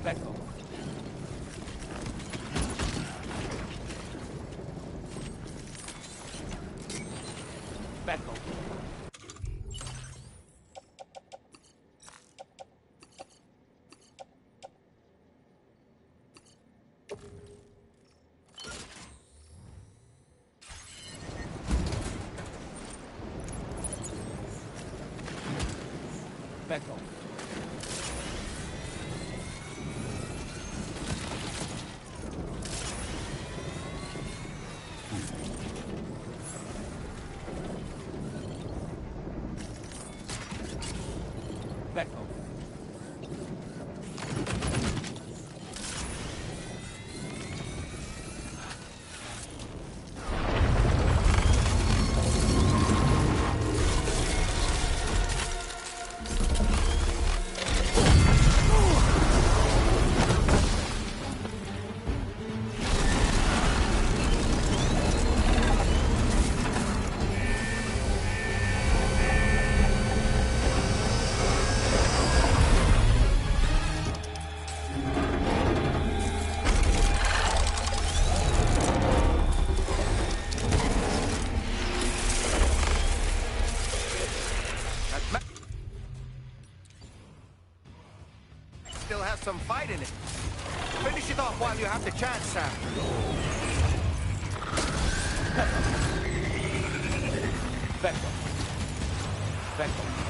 Back off. Back off. Back off. Back off. Still has some fight in it. Finish it off while you have the chance, Sam. Back off. Back off.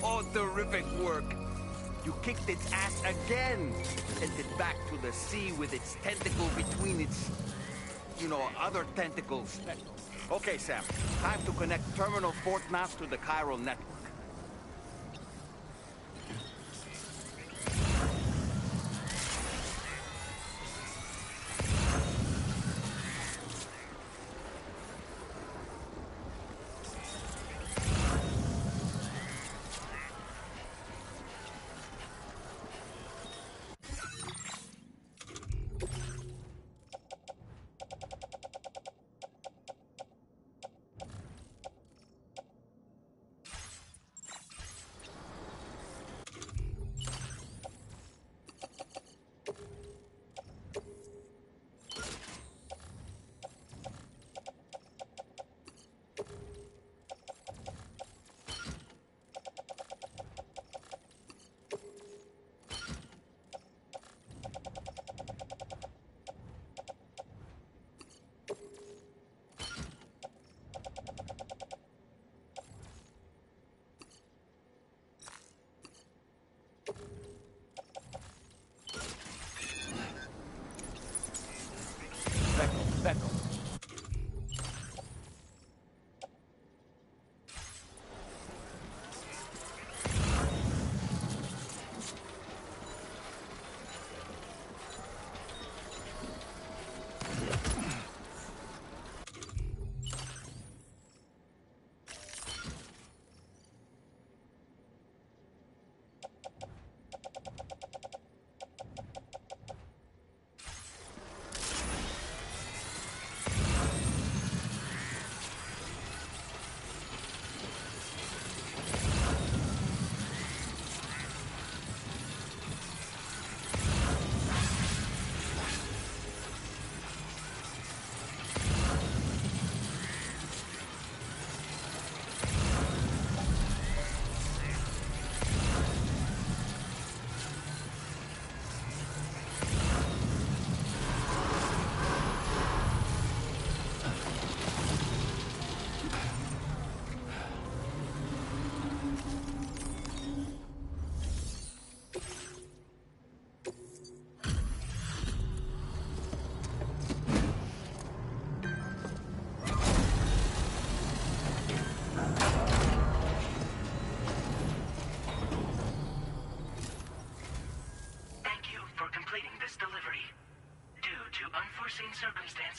Oh, terrific work. You kicked its ass again. Sent it back to the sea with its tentacle between its, other tentacles. Okay, Sam. Time to connect Terminal Fort Mass to the chiral network.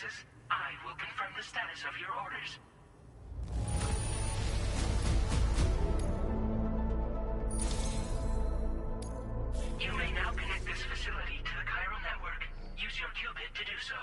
circumstances, I will confirm the status of your orders. You may now connect this facility to the chiral network. Use your qubit to do so.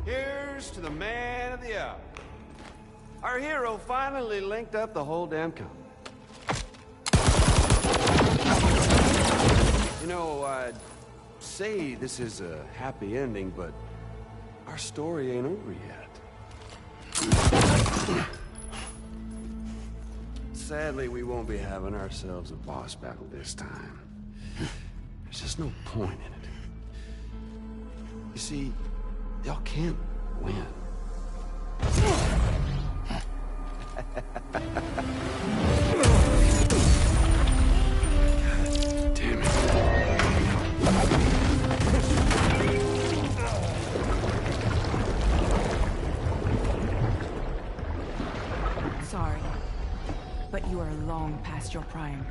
Here's to the man of the hour. Our hero finally linked up the whole damn company. You know, I'd say this is a happy ending, but our story ain't over yet. Sadly, we won't be having ourselves a boss battle this time. There's just no point in it. You see, y'all can't win. God damn it. Sorry, but you are long past your prime.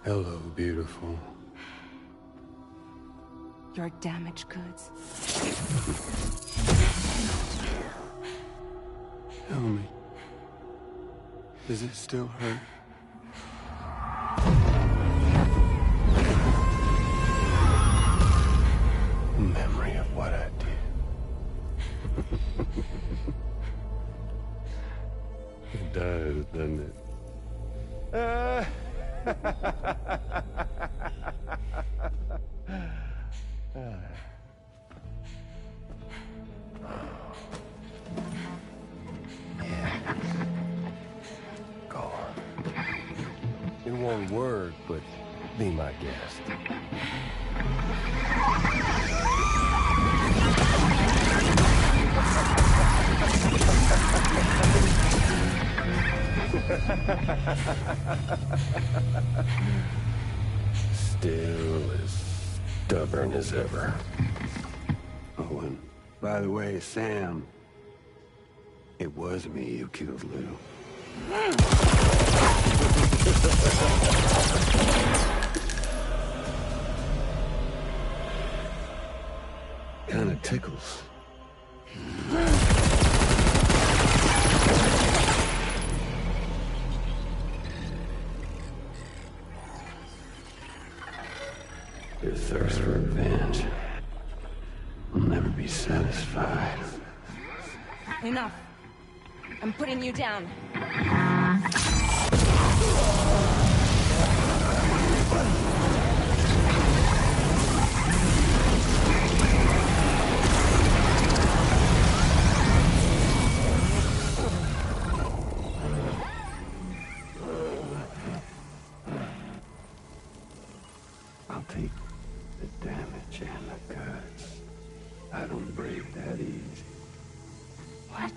Hello, beautiful. Your damaged goods. Tell me, does it still hurt? Memory of what I did. It does, doesn't it? Go on. It won't work, but be my guest. Still as stubborn as ever. Oh, and by the way, Sam, it was me who killed Lou. Kinda tickles. Your thirst for revenge will never be satisfied. Enough. I'm putting you down. I'll take the damage and the cuts. I don't break that easy. What?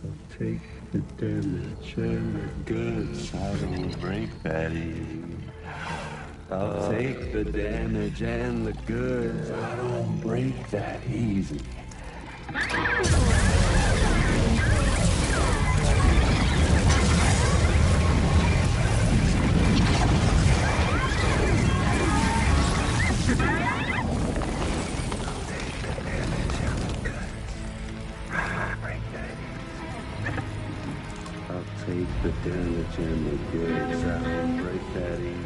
I'll take the damage and the goods. I don't break that easy. I'll take the damage and the goods. I don't break that easy. Take the damage and the goods. I don't break that easy.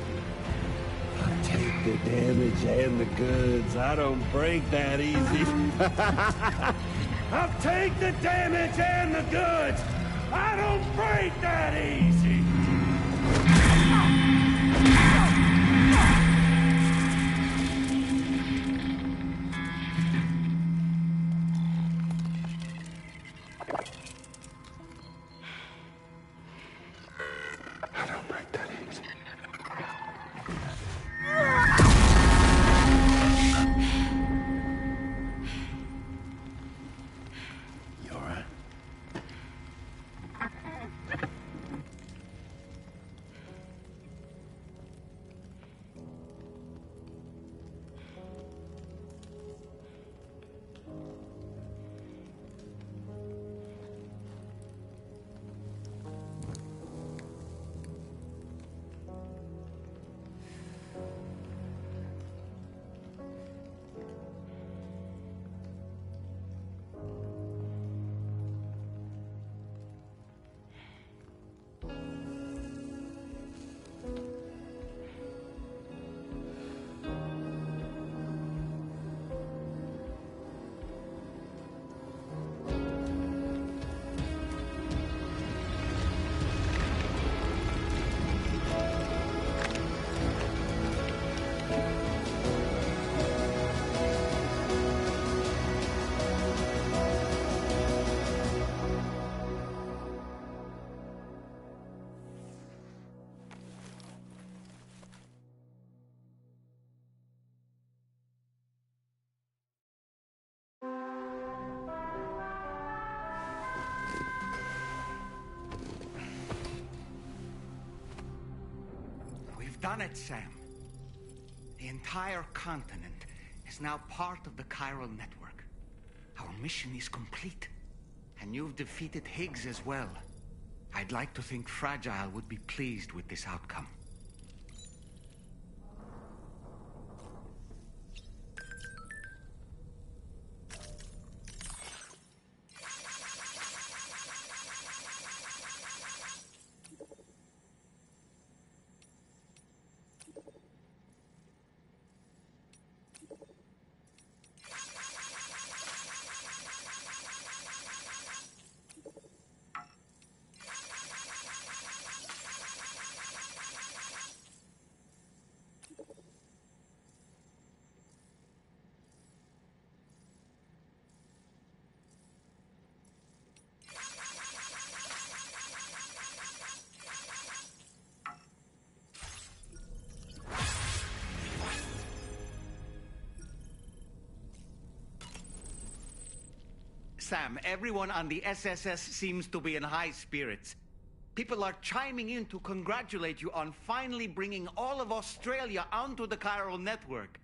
I take the damage and the goods. I don't break that easy. I'll take the damage and the goods. I don't break that easy. Done it, Sam. The entire continent is now part of the chiral network. Our mission is complete. And you've defeated Higgs as well. I'd like to think Fragile would be pleased with this outcome. Sam, everyone on the SSS seems to be in high spirits. People are chiming in to congratulate you on finally bringing all of Australia onto the chiral network.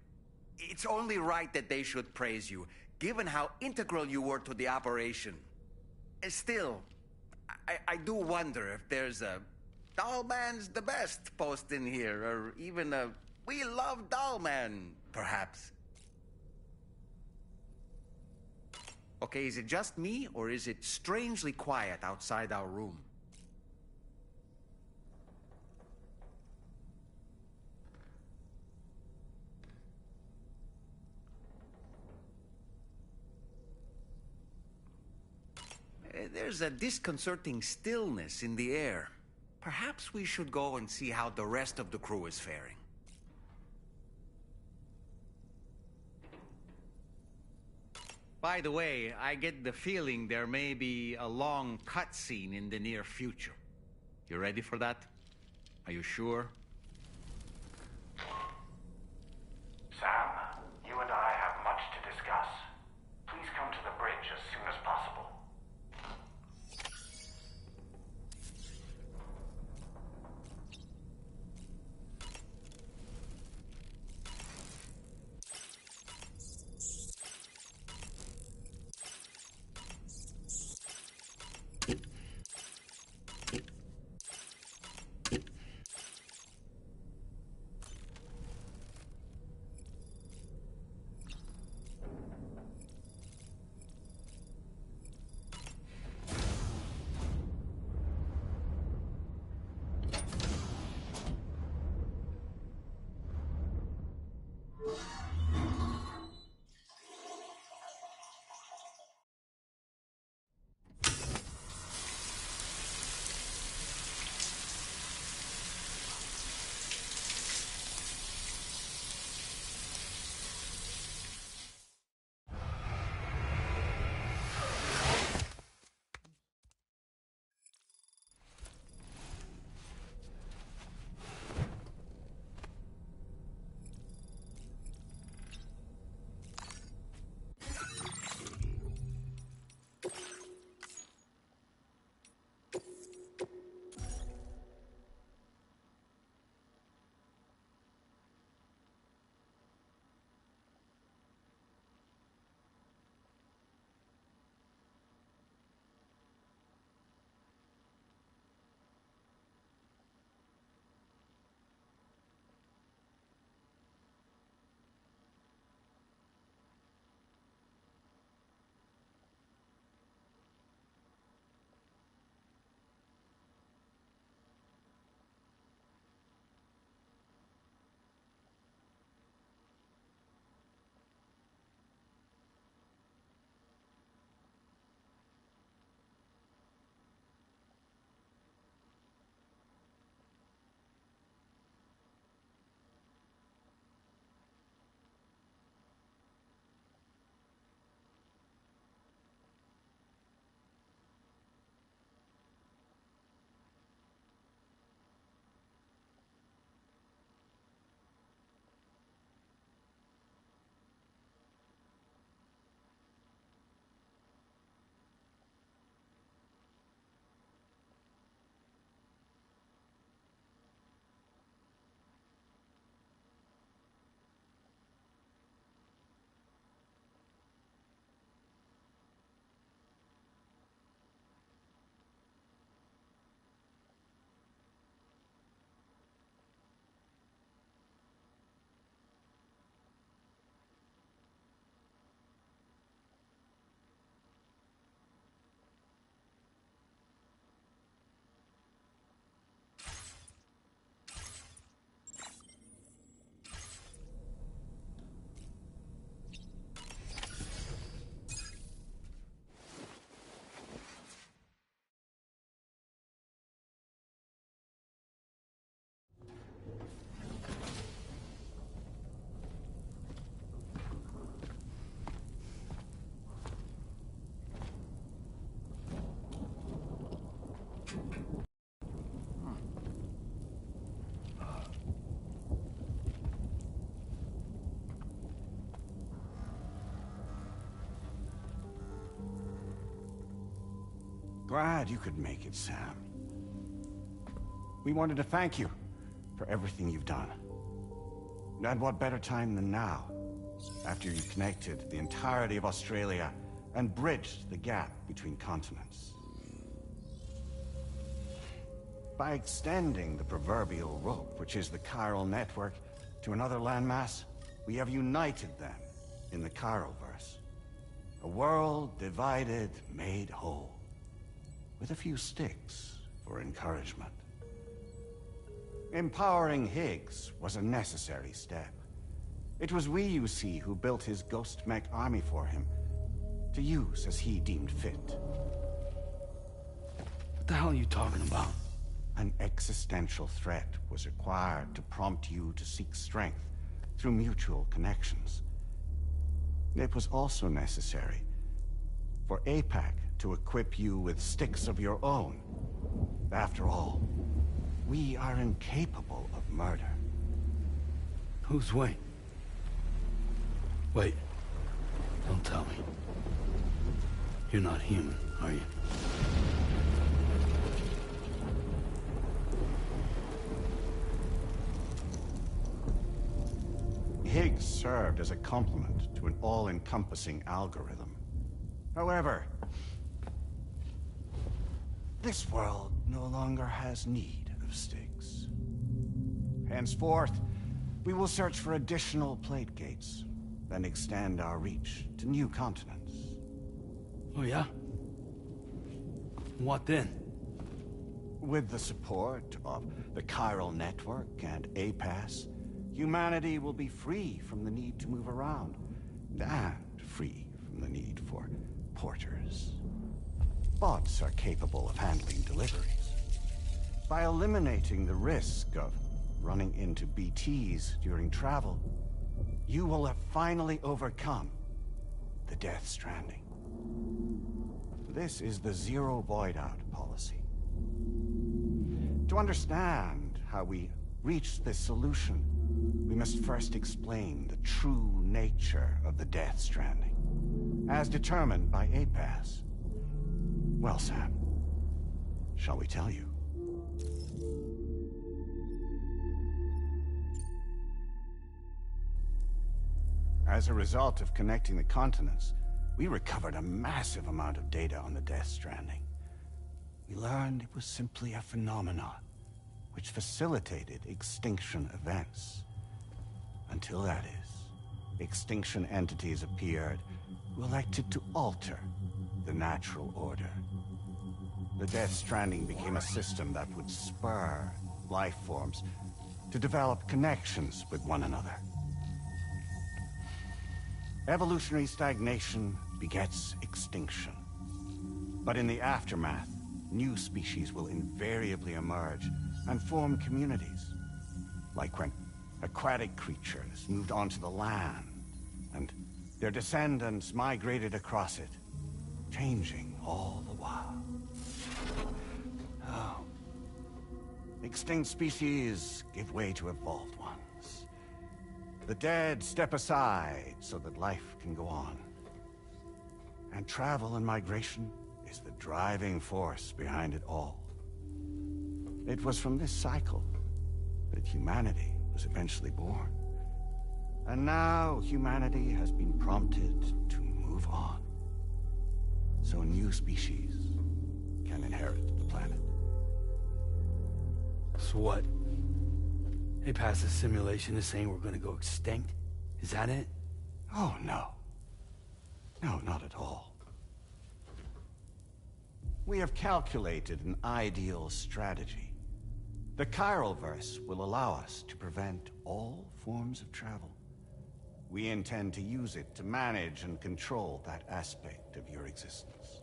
It's only right that they should praise you, given how integral you were to the operation. Still, I do wonder if there's a Dollman's the best post in here, or even a We Love Dollman, perhaps. Okay, is it just me, or is it strangely quiet outside our room? There's a disconcerting stillness in the air. Perhaps we should go and see how the rest of the crew is faring. By the way, I get the feeling there may be a long cutscene in the near future. You ready for that? Are you sure? Sam, you and I have much to discuss. Please come to the bridge as soon as possible. glad you could make it, Sam. We wanted to thank you for everything you've done. And what better time than now, after you connected the entirety of Australia and bridged the gap between continents. By extending the proverbial rope, which is the chiral network, to another landmass, we have united them in the Chiroverse. A world divided, made whole, with a few sticks for encouragement. Empowering Higgs was a necessary step. It was we, you see, who built his ghost mech army for him, to use as he deemed fit. What the hell are you talking about? An existential threat was required to prompt you to seek strength through mutual connections. It was also necessary for APAC to equip you with sticks of your own. After all, we are incapable of murder. Who's we? Wait. Don't tell me. You're not human, are you? Higgs served as a complement to an all-encompassing algorithm. However, this world no longer has need of sticks. Henceforth, we will search for additional plate gates, then extend our reach to new continents. Oh, yeah? What then? With the support of the chiral network and APAS, humanity will be free from the need to move around, and free from the need for porters. Bots are capable of handling deliveries. By eliminating the risk of running into BTs during travel, you will have finally overcome the Death Stranding. This is the Zero Void Out policy. To understand how we reached this solution, we must first explain the true nature of the Death Stranding, as determined by APAS. Well, Sam, shall we tell you? As a result of connecting the continents, we recovered a massive amount of data on the Death Stranding. We learned it was simply a phenomenon which facilitated extinction events. Until that is, extinction entities appeared who elected to alter the natural order. The Death Stranding became a system that would spur life forms to develop connections with one another. Evolutionary stagnation begets extinction. But in the aftermath, new species will invariably emerge and form communities. Like when aquatic creatures moved onto the land, and their descendants migrated across it, changing all the while. Oh. Extinct species give way to evolved ones. The dead step aside so that life can go on. And travel and migration is the driving force behind it all. It was from this cycle that humanity was eventually born. And now humanity has been prompted to move on, so new species can inherit the planet. So what? APAS' simulation is saying we're gonna go extinct? Is that it? Oh, no. No, not at all. We have calculated an ideal strategy. The Chiroverse will allow us to prevent all forms of travel. We intend to use it to manage and control that aspect of your existence.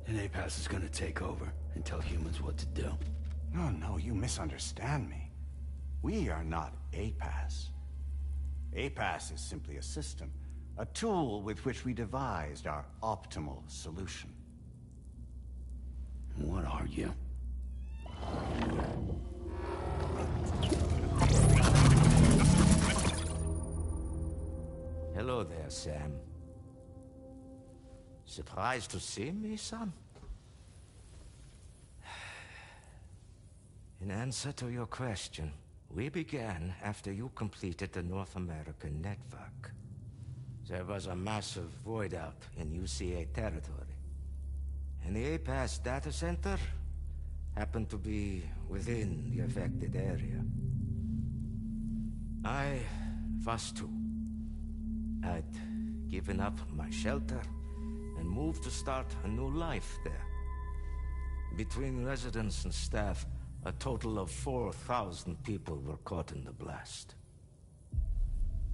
And APAS is gonna take over and tell humans what to do. No, you misunderstand me. We are not APAS. APAS is simply a system, a tool with which we devised our optimal solution. What are you? Hello there, Sam. Surprised to see me, son? In answer to your question, we began after you completed the North American network. There was a massive void out in UCA territory, and the APAS data center happened to be within the affected area. I was too. I'd given up my shelter and moved to start a new life there. Between residents and staff, a total of 4,000 people were caught in the blast.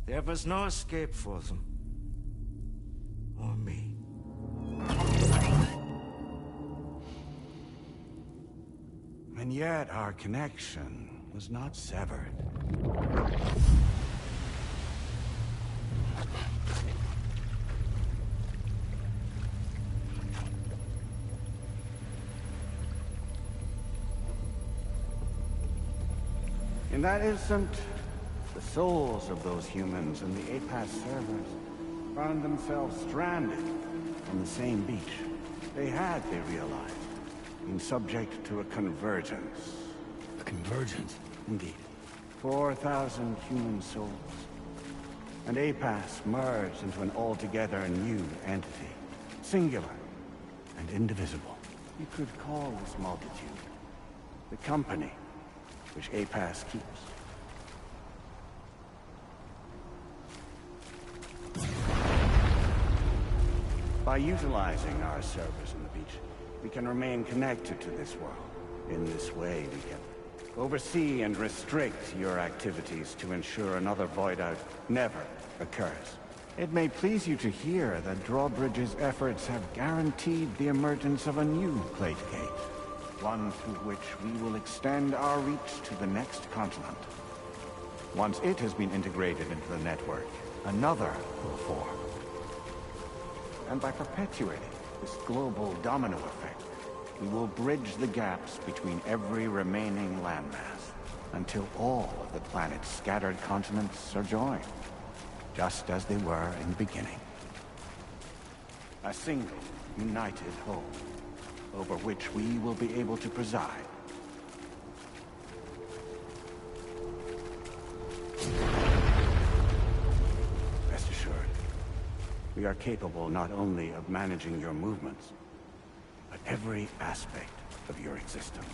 There was no escape for them. Or me. And yet our connection was not severed. In that instant, the souls of those humans and the APAS servers found themselves stranded on the same beach. They realized, been subject to a convergence. A convergence? Indeed. 4,000 human souls. And APAS merged into an altogether new entity. Singular and indivisible. You could call this multitude the company which APAS keeps. By utilizing our servers on the beach, we can remain connected to this world. In this way, we can oversee and restrict your activities to ensure another void out never occurs. It may please you to hear that Drawbridge's efforts have guaranteed the emergence of a new Plate Gate. One through which we will extend our reach to the next continent. Once it has been integrated into the network, another will form. And by perpetuating this global domino effect, we will bridge the gaps between every remaining landmass until all of the planet's scattered continents are joined, just as they were in the beginning. A single, united whole, over which we will be able to preside. Rest assured, we are capable not only of managing your movements, but every aspect of your existence.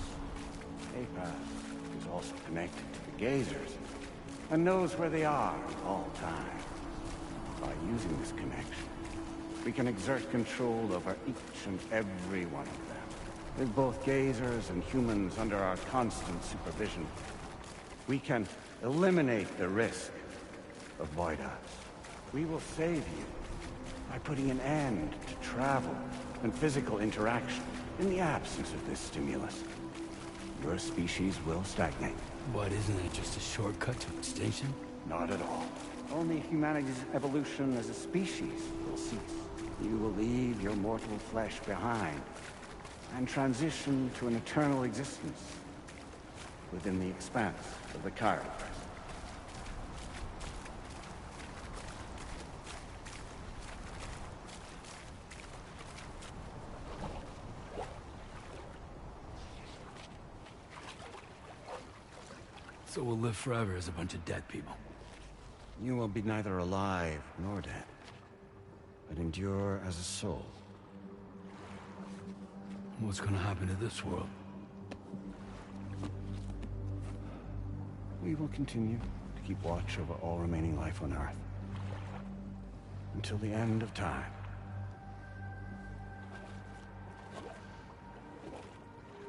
APAS is also connected to the Gazers, and knows where they are at all times. By using this connection, we can exert control over each and every one of them. With both Gazers and humans under our constant supervision, we can eliminate the risk of void outs. We will save you by putting an end to travel and physical interaction in the absence of this stimulus. Your species will stagnate. What, isn't it just a shortcut to extinction? Not at all. Only humanity's evolution as a species will cease. You will leave your mortal flesh behind and transition to an eternal existence within the expanse of the chiral crest. So we'll live forever as a bunch of dead people. You will be neither alive nor dead, but endure as a soul. What's gonna happen to this world? We will continue to keep watch over all remaining life on Earth. Until the end of time.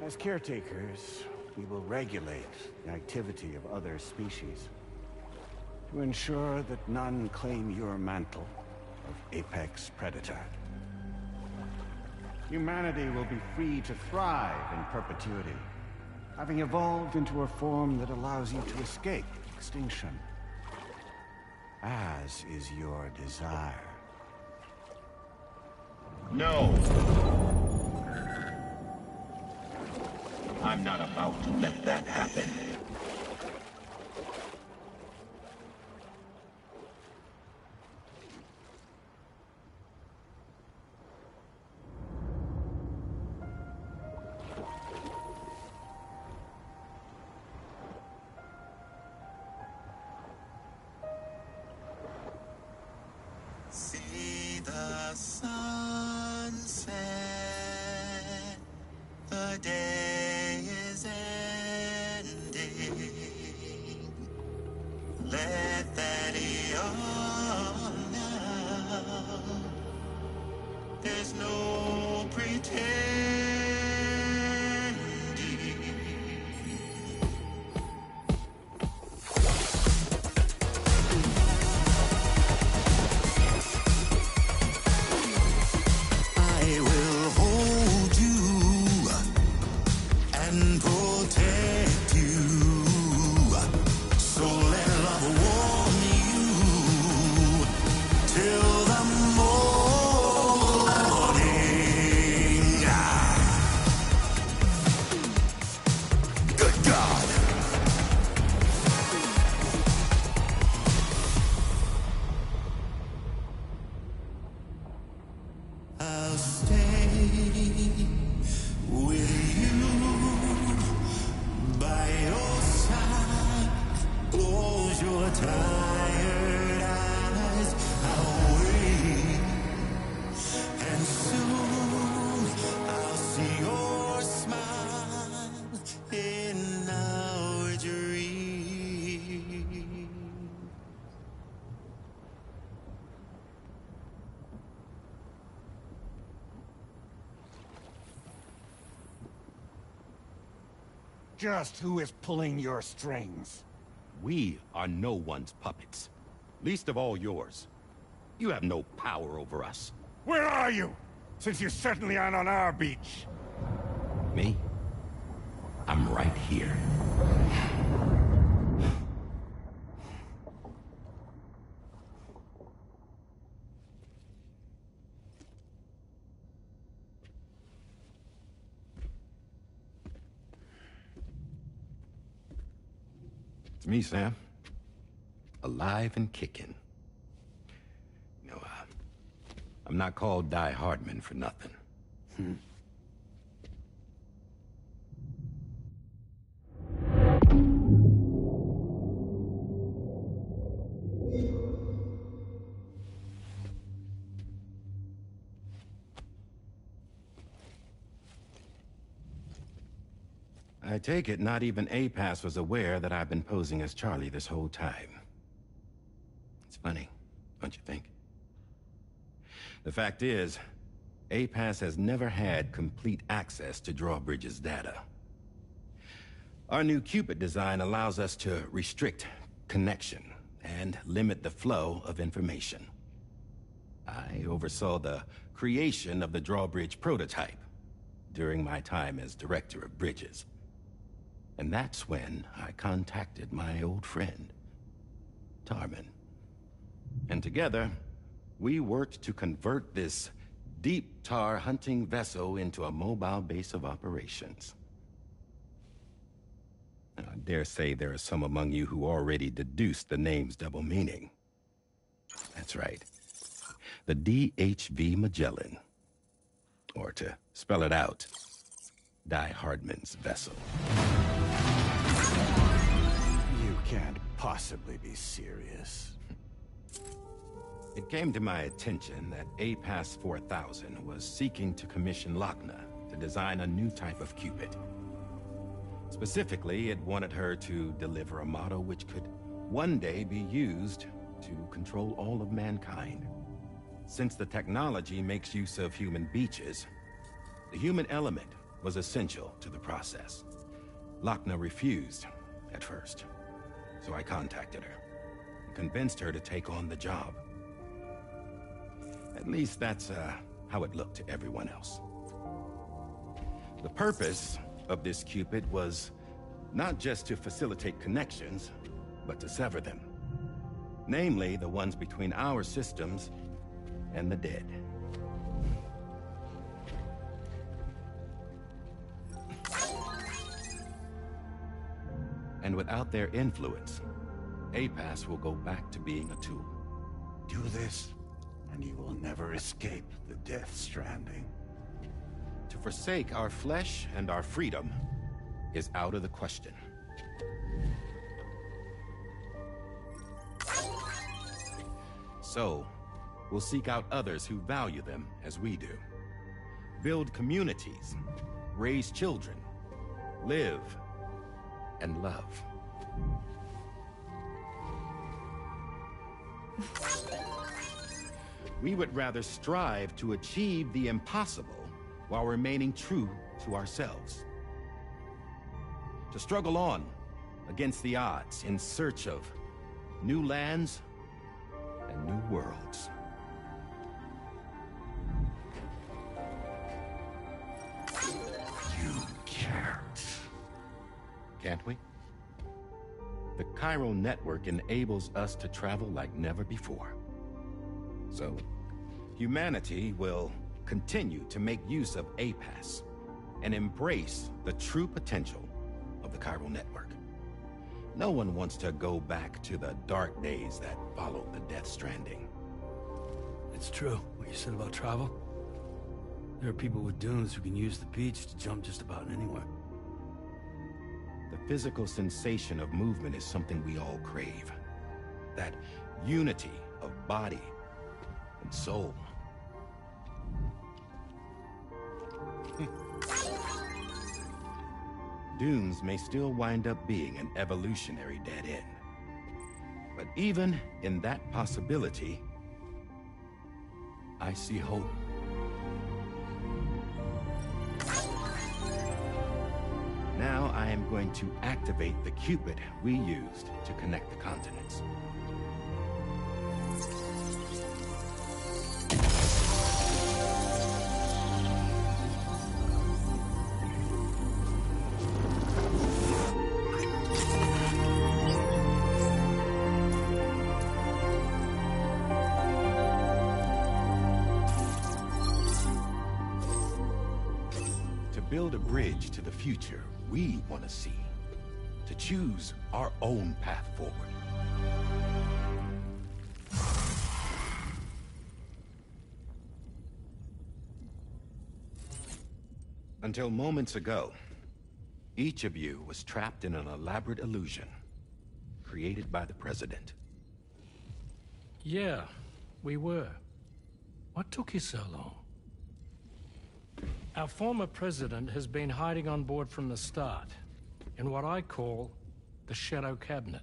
As caretakers, we will regulate the activity of other species to ensure that none claim your mantle of apex predator. Humanity will be free to thrive in perpetuity, having evolved into a form that allows you to escape extinction, as is your desire. No! I'm not about to let that happen. there's no pretending. I will hold you and protect you. So let love warm you till the morning. Good God. I'll stay with you by your side. Close your tired eyes. I'll wait, and soon I'll see your smile in our dream. Just who is pulling your strings? We are no one's puppets. Least of all yours. You have no power over us. Where are you? Since you certainly aren't on our beach. Me? I'm right here. It's me, Sam. Alive and kicking. No, I'm not called Die Hardman for nothing. I take it not even APAS was aware that I've been posing as Charlie this whole time. It's funny, don't you think? The fact is, APAS has never had complete access to Drawbridge's data. Our new Cupid design allows us to restrict connection and limit the flow of information. I oversaw the creation of the Drawbridge prototype during my time as Director of Bridges. And that's when I contacted my old friend, Tarman. And together, we worked to convert this deep tar hunting vessel into a mobile base of operations. I dare say there are some among you who already deduced the name's double meaning. That's right. The DHV Magellan. Or to spell it out, Die Hardman's vessel. You can't possibly be serious. It came to my attention that APAS 4000 was seeking to commission Lochna to design a new type of Cupid. Specifically, it wanted her to deliver a model which could one day be used to control all of mankind. Since the technology makes use of human beaches, the human element was essential to the process. Lochna refused at first, so I contacted her and convinced her to take on the job. At least that's how it looked to everyone else. The purpose of this Cupid was not just to facilitate connections, but to sever them. Namely, the ones between our systems and the dead. And without their influence, APAS will go back to being a tool. Do this, and you will never escape the Death Stranding. To forsake our flesh and our freedom is out of the question. So, we'll seek out others who value them as we do. Build communities, raise children, live, and love. We would rather strive to achieve the impossible while remaining true to ourselves. To struggle on against the odds in search of new lands and new worlds. You can't. Can't we? The chiral network enables us to travel like never before. So, humanity will continue to make use of APAS and embrace the true potential of the chiral network. No one wants to go back to the dark days that followed the Death Stranding. It's true, what you said about travel. There are people with dunes who can use the beach to jump just about anywhere. The physical sensation of movement is something we all crave. That unity of body and soul. Dunes may still wind up being an evolutionary dead end. But even in that possibility, I see hope. Now I am going to activate the Cupid we used to connect the continents. To build a bridge to the future we want to see, to choose our own path forward. Until moments ago, each of you was trapped in an elaborate illusion created by the President. Yeah, we were. What took you so long? Our former president has been hiding on board from the start, in what I call the Shadow Cabinet.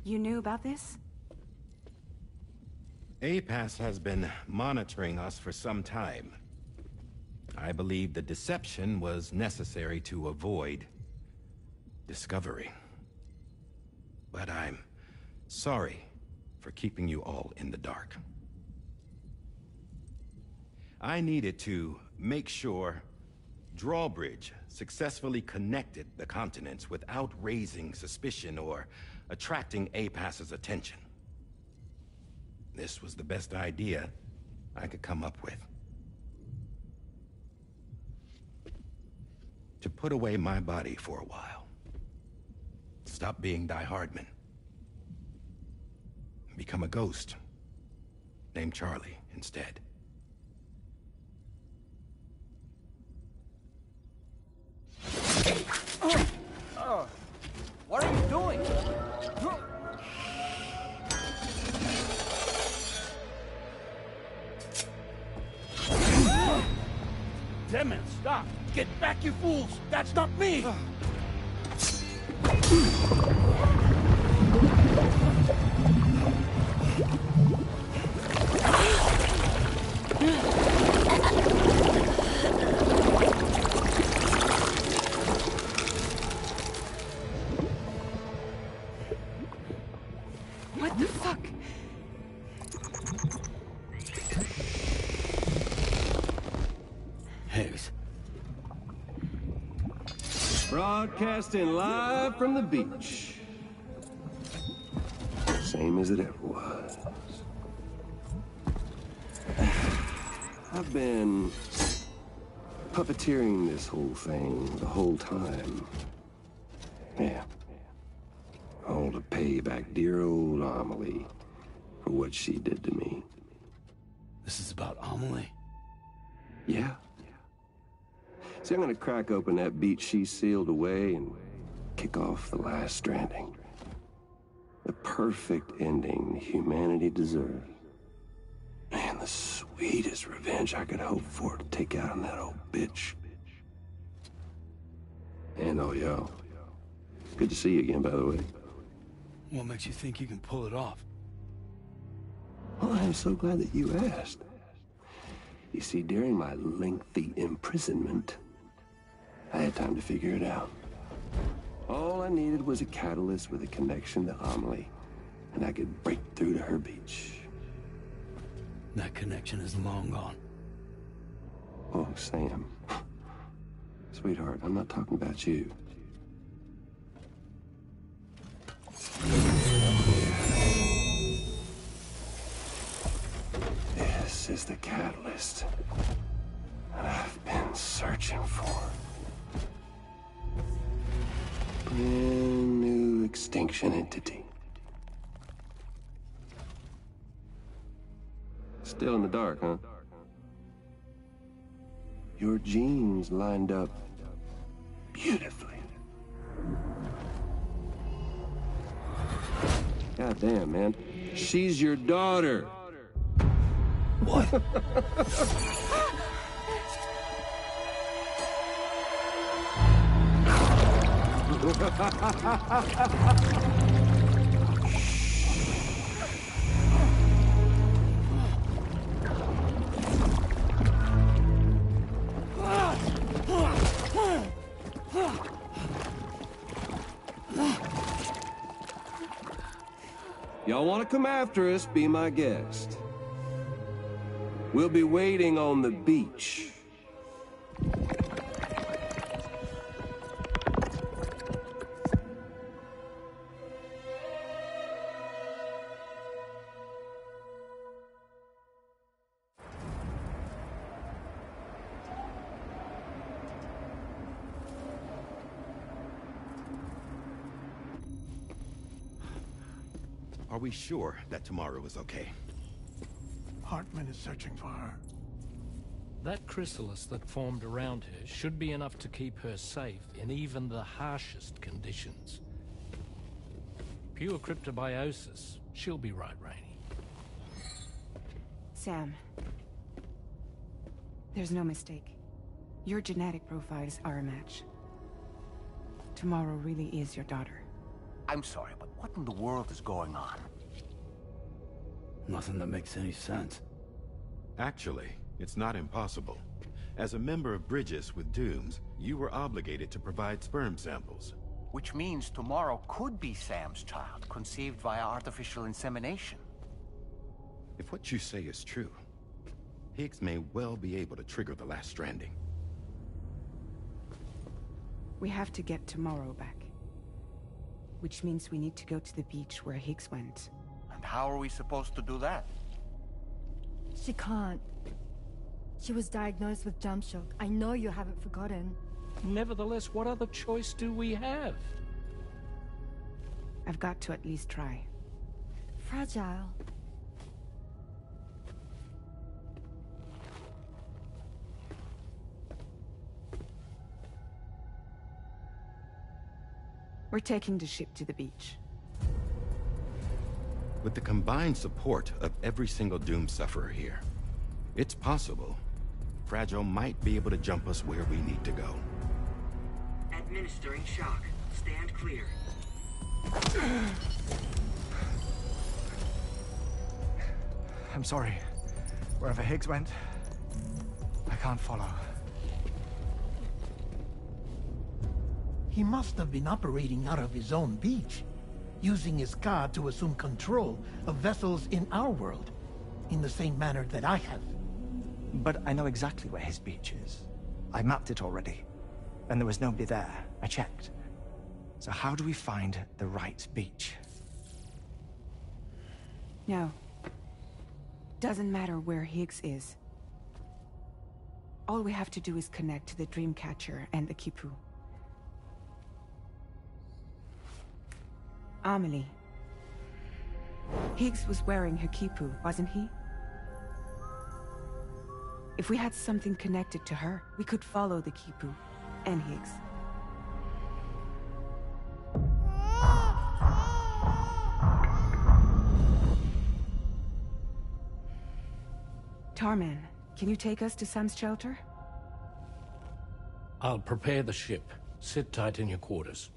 You knew about this? APAS has been monitoring us for some time. I believe the deception was necessary to avoid discovery. But I'm sorry for keeping you all in the dark. I needed to make sure Drawbridge successfully connected the continents without raising suspicion or attracting APAS's attention. This was the best idea I could come up with. To put away my body for a while. Stop being Die Hardman. Become a ghost. Named Charlie instead. What are you doing? Damn it, stop! Get back, you fools! That's not me! What the fuck? Higgs. Broadcasting live from the beach. Same as it ever was. I've been puppeteering this whole thing the whole time. Yeah. All to pay back dear old Amelie for what she did to me. This is about Amelie? Yeah. See, I'm gonna crack open that beach she sealed away and kick off the last stranding. The perfect ending humanity deserves. And the sweetest revenge I could hope for to take out on that old bitch. And oh, yo. Good to see you again, by the way. What makes you think you can pull it off? I'm so glad that you asked. You see, during my lengthy imprisonment, I had time to figure it out. All I needed was a catalyst with a connection to Amelie, and I could break through to her beach. That connection is long gone. Oh, Sam. Sweetheart, I'm not talking about you. This is the catalyst that I've been searching for. Brand new extinction entity. Still in the dark, huh? Your genes lined up beautifully. God damn, man. She's your daughter. What? Y'all want to come after us, be my guest. We'll be waiting on the beach. Are we sure that tomorrow is okay? Hartman is searching for her. That chrysalis that formed around her should be enough to keep her safe in even the harshest conditions. Pure cryptobiosis. She'll be right, Rainey. Sam. There's no mistake. Your genetic profiles are a match. Tomorrow really is your daughter. I'm sorry, but what in the world is going on? Nothing that makes any sense. Actually, it's not impossible. As a member of Bridges with Dooms, you were obligated to provide sperm samples. Which means tomorrow could be Sam's child, conceived via artificial insemination. If what you say is true, Higgs may well be able to trigger the last stranding. We have to get tomorrow back. Which means we need to go to the beach where Higgs went. And how are we supposed to do that? She can't. She was diagnosed with jump shock. I know you haven't forgotten. Nevertheless, what other choice do we have? I've got to at least try. Fragile. We're taking the ship to the beach. With the combined support of every single Doom sufferer here, it's possible Fragile might be able to jump us where we need to go. Administering shock. Stand clear. I'm sorry. Wherever Higgs went, I can't follow. He must have been operating out of his own beach, using his car to assume control of vessels in our world, in the same manner that I have. But I know exactly where his beach is. I mapped it already, and there was nobody there. I checked. So how do we find the right beach? No. Doesn't matter where Higgs is. All we have to do is connect to the Dreamcatcher and the Kipu. Amelie. Higgs was wearing her Kipu, wasn't he? If we had something connected to her, we could follow the Kipu and Higgs. Tarman, can you take us to Sam's shelter? I'll prepare the ship. Sit tight in your quarters.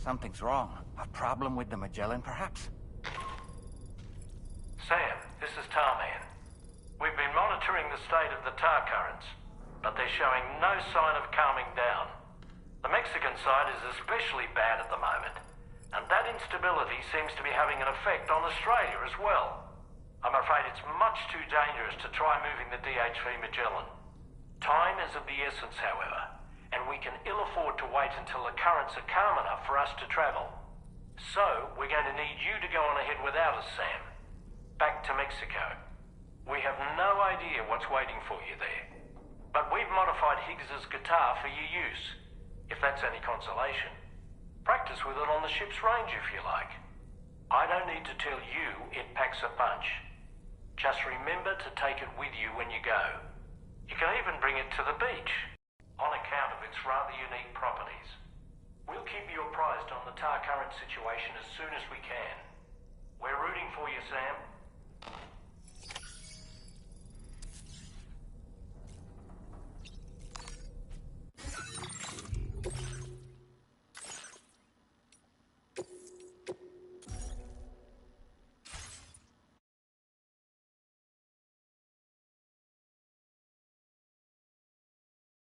Something's wrong. A problem with the Magellan, perhaps? Sam, this is Tarman. We've been monitoring the state of the tar currents, but they're showing no sign of calming down. The Mexican side is especially bad at the moment, and that instability seems to be having an effect on Australia as well. I'm afraid it's much too dangerous to try moving the DHV Magellan. Time is of the essence, however, and we can ill afford to wait until the currents are calm enough for us to travel. So, we're going to need you to go on ahead without us, Sam. Back to Mexico. We have no idea what's waiting for you there, but we've modified Higgs's guitar for your use, if that's any consolation. Practice with it on the ship's range if you like. I don't need to tell you it packs a punch. Just remember to take it with you when you go. You can even bring it to the beach, on account of its rather unique properties. We'll keep you apprised on the tar current situation as soon as we can. We're rooting for you, Sam.